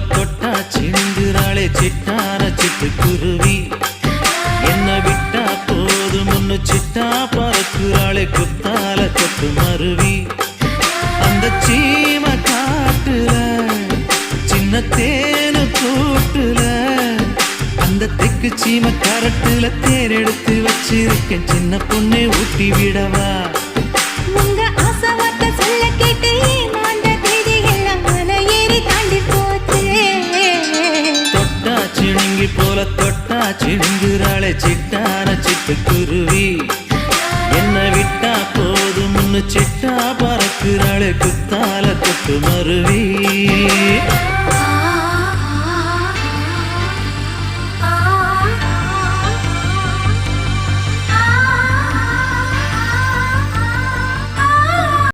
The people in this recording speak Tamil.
தொட்டா சிந்துறாளே சிட்டான சிட்டுக்குருவி என்ன விட்டா போதும் முன்னு சிட்டா பறக்குறாளே குத்தால தொட்டு மருவி அந்த சீம காட்டுல சின்ன தேனு கூட்டுல அந்த தெக்கு சீம கரட்டுல தேர் எடுத்து வச்சிருக்கேன் சின்ன பொண்ணை ஊட்டி விடவா உங்க ஆசை வார்த்தை சொல்ல கேட்டு ஏமாந்த தேதி எல்லாம் மலை ஏறி தாண்டி போச்சு தொட்டா சிணுங்கி போல தொட்டா சிணுங்குறாளே சிட்டான சிட்டுக்குருவி என்ன விட்டா போதும் முன்னு சிட்டா பறக்குறாளே குத்தால தொட்டு மருவி